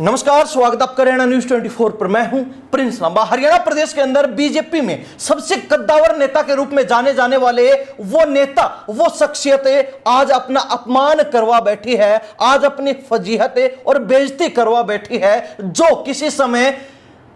नमस्कार, स्वागत आपका हरियाणा न्यूज 24 पर। मैं हूं प्रिंस लांबा। हरियाणा प्रदेश के अंदर बीजेपी में सबसे कद्दावर नेता के रूप में जाने जाने वाले वो नेता, वो शख्सियत आज अपना अपमान करवा बैठी है, आज अपनी फजीहत और बेइज्जती करवा बैठी है, जो किसी समय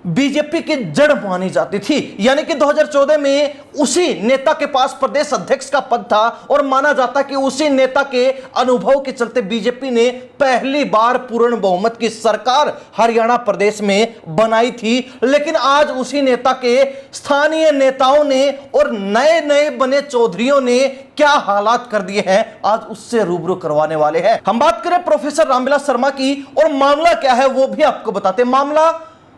बीजेपी की जड़ मानी जाती थी। यानी कि 2014 में उसी नेता के पास प्रदेश अध्यक्ष का पद था और माना जाता कि उसी नेता के अनुभव के चलते बीजेपी ने पहली बार पूर्ण बहुमत की सरकार हरियाणा प्रदेश में बनाई थी। लेकिन आज उसी नेता के स्थानीय नेताओं ने और नए नए बने चौधरियों ने क्या हालात कर दिए हैं, आज उससे रूबरू करवाने वाले हैं। हम बात करें प्रोफेसर रामविलास शर्मा की, और मामला क्या है वो भी आपको बताते हैं। मामला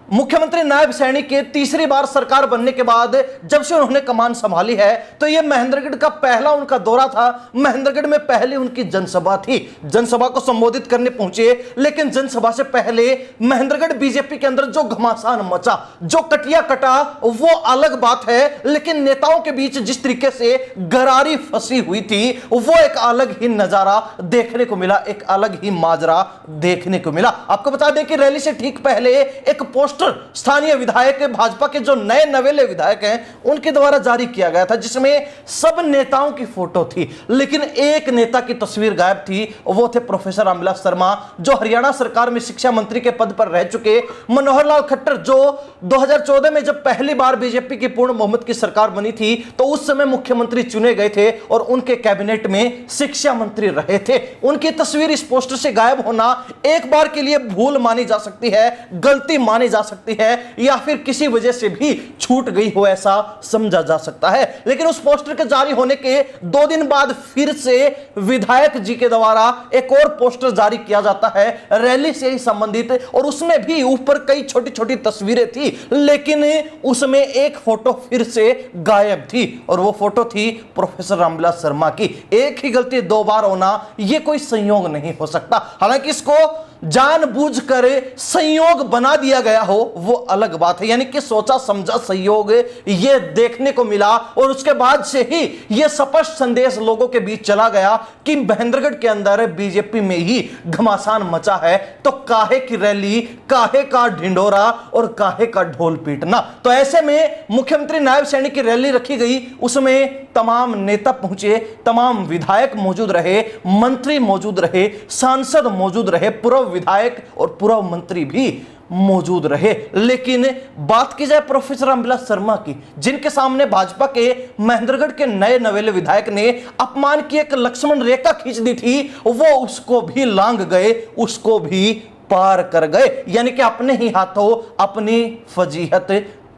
मुख्यमंत्री नायब सैनी के तीसरी बार सरकार बनने के बाद जब से उन्होंने कमान संभाली है, तो यह महेंद्रगढ़ का पहला उनका दौरा था। महेंद्रगढ़ में पहले उनकी जनसभा थी, जनसभा को संबोधित करने पहुंचे। लेकिन जनसभा से पहले महेंद्रगढ़ बीजेपी के अंदर जो घमासान मचा, जो कटिया कटा, वो अलग बात है। लेकिन नेताओं के बीच जिस तरीके से गरारी फंसी हुई थी, वो एक अलग ही नजारा देखने को मिला, एक अलग ही माजरा देखने को मिला। आपको बता दें कि रैली से ठीक पहले एक पोस्ट स्थानीय विधायक, भाजपा के जो नए नवेले विधायक हैं, उनके द्वारा जारी किया गया था, जिसमें सब नेताओं की फोटो थी। लेकिन एक नेता की तस्वीर गायब थी, वो थे प्रोफेसर रामविलास शर्मा, जो हरियाणा सरकार में शिक्षा मंत्री के पद पर रह चुके। मनोहर लाल खट्टर, जो 2014 में जब पहली बार बीजेपी की पूर्ण बहुमत की सरकार बनी थी, तो उस समय मुख्यमंत्री चुने गए थे और उनके कैबिनेट में शिक्षा मंत्री रहे थे। उनकी तस्वीर इस पोस्टर से गायब होना एक बार के लिए भूल मानी जा सकती है, गलती मानी जा सकती है, या फिर किसी वजह से भी छूट गई हो, ऐसा समझा जा सकता है। लेकिन उस पोस्टर के जारी होने के 2 दिन बाद फिर से विधायक जी के द्वारा एक और पोस्टर जारी किया जाता है, रैली से ही संबंधित, और उसमें भी ऊपर कई छोटी छोटी तस्वीरें थी। लेकिन उसमें एक फोटो फिर से गायब थी, और वो फोटो थी प्रोफेसर रामविलास शर्मा की। एक ही गलती 2 बार होना, यह कोई संयोग नहीं हो सकता। हालांकि इसको जानबूझकर संयोग बना दिया गया हो, वो अलग बात है। यानी कि सोचा समझा संयोग ये देखने को मिला, और उसके बाद से ही ये स्पष्ट संदेश लोगों के बीच चला गया कि महेंद्रगढ़ के अंदर बीजेपी में ही घमासान मचा है, तो काहे की रैली, काहे का ढिंडोरा और काहे का ढोल पीटना। तो ऐसे में मुख्यमंत्री नायब सैनी की रैली रखी गई, उसमें तमाम नेता पहुंचे, तमाम विधायक मौजूद रहे, मंत्री मौजूद रहे, सांसद मौजूद रहे, पूर्व विधायक और पूर्व मंत्री भी मौजूद रहे। लेकिन बात की जाए प्रोफेसर रामविलास शर्मा की, जिनके सामने भाजपा के महेंद्रगढ़ के नए नवेले विधायक ने अपमान की एक लक्ष्मण रेखा खींच दी थी, वो उसको भी लांघ गए, उसको भी पार कर गए। यानी कि अपने ही हाथों अपनी फजीहत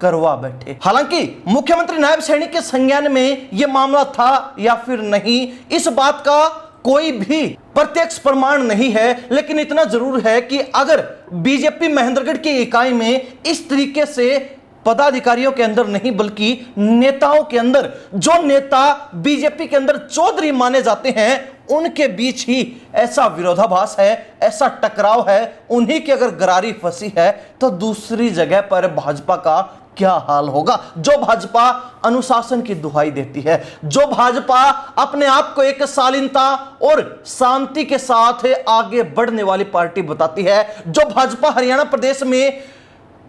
करवा बैठे। हालांकि मुख्यमंत्री नायब सैनी के संज्ञान में यह मामला था या फिर नहीं, इस बात का कोई भी प्रत्यक्ष प्रमाण नहीं है। लेकिन इतना जरूर है कि अगर बीजेपी महेंद्रगढ़ की इकाई में इस तरीके से पदाधिकारियों के अंदर नहीं बल्कि नेताओं के अंदर, जो नेता बीजेपी के अंदर चौधरी माने जाते हैं, उनके बीच ही ऐसा विरोधाभास है, ऐसा टकराव है, उन्हीं की अगर गरारी फंसी है, तो दूसरी जगह पर भाजपा का क्या हाल होगा। जो भाजपा अनुशासन की दुहाई देती है, जो भाजपा अपने आप को एक शालीनता और शांति के साथ आगे बढ़ने वाली पार्टी बताती है, जो भाजपा हरियाणा प्रदेश में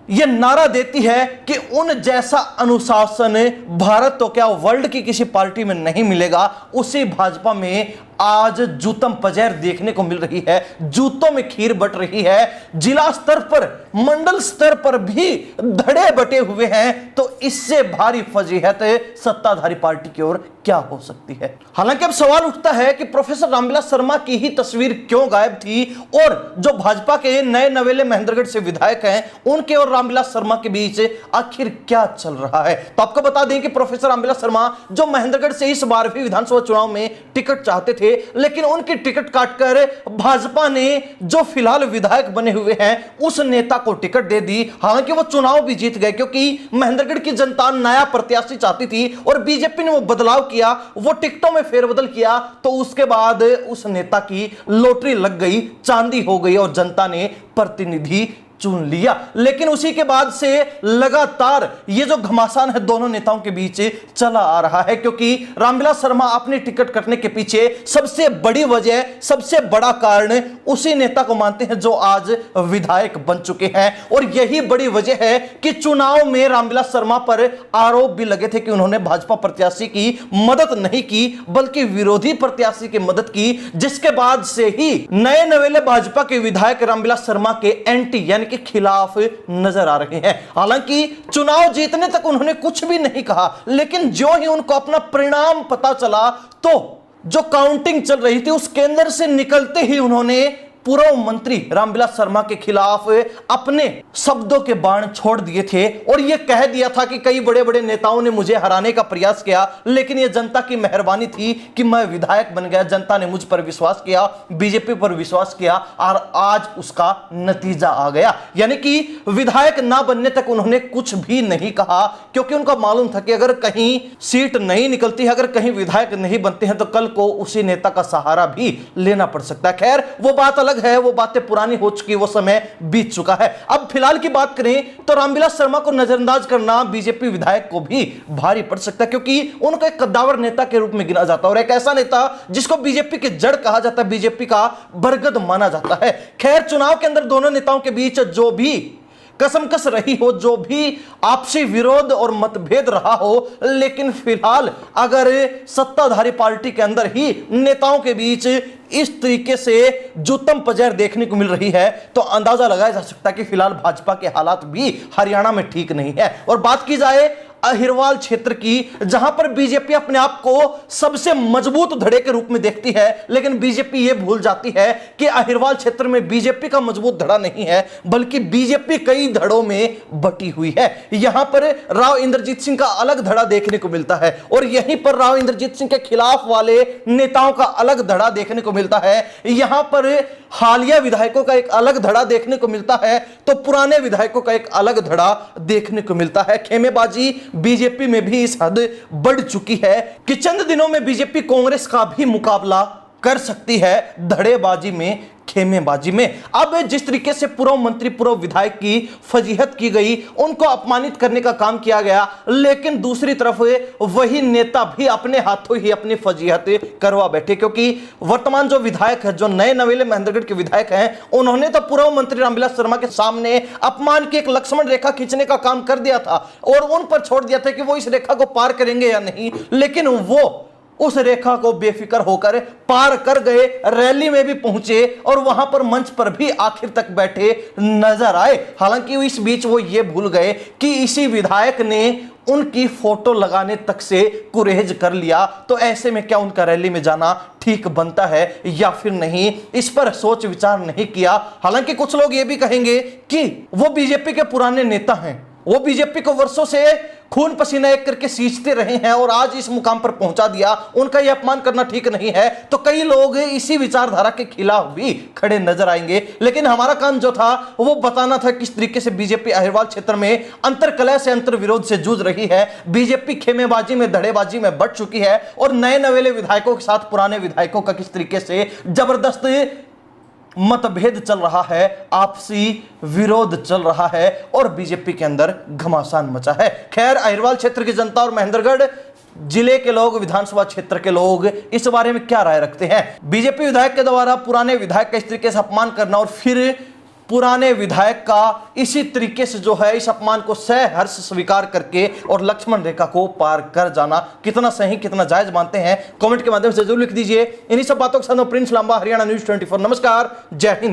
यह नारा देती है कि उन जैसा अनुशासन भारत तो क्या वर्ल्ड की किसी पार्टी में नहीं मिलेगा, उसी भाजपा में आज जूतम पजैर देखने को मिल रही है, जूतों में खीर बट रही है। जिला स्तर पर, मंडल स्तर पर भी धड़े बटे हुए हैं। तो इससे भारी फजीहत सत्ताधारी पार्टी की ओर क्या हो सकती है। हालांकि अब सवाल उठता है कि प्रोफेसर रामविलास शर्मा की ही तस्वीर क्यों गायब थी, और जो भाजपा के नए नवेले महेंद्रगढ़ से विधायक हैं, उनके और रामविलास शर्मा के बीच आखिर क्या चल रहा है। तो आपको बता दें कि प्रोफेसर रामविलास शर्मा, जो महेंद्रगढ़ से इस बार भी विधानसभा चुनाव में टिकट चाहते थे, लेकिन उनकी टिकट काटकर भाजपा ने जो फिलहाल विधायक बने हुए हैं, उस नेता को टिकट दे दी। हालांकि वो चुनाव भी जीत गए, क्योंकि महेंद्रगढ़ की जनता नया प्रत्याशी चाहती थी और बीजेपी ने वो बदलाव किया, वो टिकटों में फेरबदल किया। तो उसके बाद उस नेता की लॉटरी लग गई, चांदी हो गई, और जनता ने प्रतिनिधि चुन लिया। लेकिन उसी के बाद से लगातार ये जो घमासान है दोनों नेताओं के बीच चला आ रहा है, क्योंकि रामविलास शर्मा अपनी टिकट कटने के पीछे सबसे बड़ी वजह, सबसे बड़ा कारण उसी नेता को मानते हैं जो आज विधायक बन चुके हैं। और यही बड़ी वजह है कि चुनाव में रामविलास शर्मा पर आरोप भी लगे थे कि उन्होंने भाजपा प्रत्याशी की मदद नहीं की बल्कि विरोधी प्रत्याशी की मदद की, जिसके बाद से ही नए नवेले भाजपा के विधायक रामविलास शर्मा के एंटी यानी कि खिलाफ नजर आ रहे हैं। हालांकि चुनाव जीतने तक उन्होंने कुछ भी नहीं कहा, लेकिन जो ही उनको अपना परिणाम पता चला तो जो काउंटिंग चल रही थी उस केंद्र से निकलते ही उन्होंने पूर्व मंत्री रामविलास शर्मा के खिलाफ अपने शब्दों के बाण छोड़ दिए थे और यह कह दिया था कि कई बड़े बड़े नेताओं ने मुझे हराने का प्रयास किया, लेकिन यह जनता की मेहरबानी थी कि मैं विधायक बन गया। जनता ने मुझ पर विश्वास किया, बीजेपी पर विश्वास किया और आज उसका नतीजा आ गया। यानी कि विधायक ना बनने तक उन्होंने कुछ भी नहीं कहा, क्योंकि उनको मालूम था कि अगर कहीं सीट नहीं निकलती है, अगर कहीं विधायक नहीं बनते हैं तो कल को उसी नेता का सहारा भी लेना पड़ सकता है। खैर वो बात अलग है, वो बातें पुरानी हो चुकी, वो समय बीत चुका है। अब फिलहाल की बात करें तो रामविलास शर्मा को नजरअंदाज करना बीजेपी विधायक को भी भारी पड़ सकता है, क्योंकि उनको एक कद्दावर नेता के रूप में गिना जाता है और एक ऐसा नेता जिसको बीजेपी की जड़ कहा जाता है, बीजेपी का बरगद माना जाता है। खैर चुनाव के अंदर दोनों नेताओं के बीच जो भी कसमकस रही हो, जो भी आपसी विरोध और मतभेद रहा हो, लेकिन फिलहाल अगर सत्ताधारी पार्टी के अंदर ही नेताओं के बीच इस तरीके से जूतम पजैर देखने को मिल रही है तो अंदाजा लगाया जा सकता है कि फिलहाल भाजपा के हालात भी हरियाणा में ठीक नहीं है। और बात की जाए अहिरवाल क्षेत्र की, जहां पर बीजेपी अपने आप को सबसे मजबूत धड़े के रूप में देखती है, लेकिन बीजेपी यह भूल जाती है कि अहिरवाल क्षेत्र में बीजेपी का मजबूत धड़ा नहीं है बल्कि बीजेपी कई धड़ों में बटी हुई है। यहां पर राव इंद्रजीत सिंह का अलग धड़ा देखने को मिलता है और यहीं पर राव इंद्रजीत सिंह के खिलाफ वाले नेताओं का अलग धड़ा देखने को मिलता है। यहां पर हालिया विधायकों का एक अलग धड़ा देखने को मिलता है तो पुराने विधायकों का एक अलग धड़ा देखने को मिलता है। खेमेबाजी बीजेपी में भी इस हद बढ़ चुकी है कि चंद दिनों में बीजेपी कांग्रेस का भी मुकाबला कर सकती है धड़ेबाजी में, खेमेबाजी में। अब जिस तरीके से पूर्व मंत्री, पूर्व विधायक की फजीहत की गई, उनको अपमानित करने का काम किया गया, लेकिन दूसरी तरफ वही नेता भी अपने हाथों ही अपनी फजीहत करवा बैठे, क्योंकि वर्तमान जो विधायक है, जो नए नवेले महेंद्रगढ़ के विधायक हैं, उन्होंने तो पूर्व मंत्री रामविलास शर्मा के सामने अपमान की एक लक्ष्मण रेखा खींचने का काम कर दिया था और उन पर छोड़ दिया था कि वो इस रेखा को पार करेंगे या नहीं, लेकिन वो उस रेखा को बेफिक्र होकर पार कर गए, रैली में भी पहुंचे और वहां पर मंच पर भी आखिर तक बैठे नजर आए। हालांकि इस बीच वो ये भूल गए कि इसी विधायक ने उनकी फोटो लगाने तक से गुरेज कर लिया, तो ऐसे में क्या उनका रैली में जाना ठीक बनता है या फिर नहीं, इस पर सोच विचार नहीं किया। हालांकि कुछ लोग ये भी कहेंगे कि वो बीजेपी के पुराने नेता हैं, वो बीजेपी को वर्षों से खून पसीना एक करके सींचते रहे हैं और आज इस मुकाम पर पहुंचा दिया, उनका यह अपमान करना ठीक नहीं है। तो कई लोग इसी विचारधारा के खिलाफ भी खड़े नजर आएंगे, लेकिन हमारा काम जो था वो बताना था किस तरीके से बीजेपी अहिरवाल क्षेत्र में अंतरकलह से, अंतर विरोध से जूझ रही है। बीजेपी खेमेबाजी में, धड़ेबाजी में बढ़ चुकी है और नए नवेले विधायकों के साथ पुराने विधायकों का किस तरीके से जबरदस्त मतभेद चल रहा है, आपसी विरोध चल रहा है और बीजेपी के अंदर घमासान मचा है। खैर अहिरवाल क्षेत्र की जनता और महेंद्रगढ़ जिले के लोग, विधानसभा क्षेत्र के लोग इस बारे में क्या राय रखते हैं? बीजेपी विधायक के द्वारा पुराने विधायक का इस तरीके से अपमान करना और फिर पुराने विधायक का इसी तरीके से जो है इस अपमान को सहर्ष स्वीकार करके और लक्ष्मण रेखा को पार कर जाना कितना सही, कितना जायज मानते हैं? कमेंट के माध्यम से जरूर लिख दीजिए। इन्हीं सब बातों के साथ प्रिंस लांबा, हरियाणा न्यूज़ 24। नमस्कार, जय हिंद।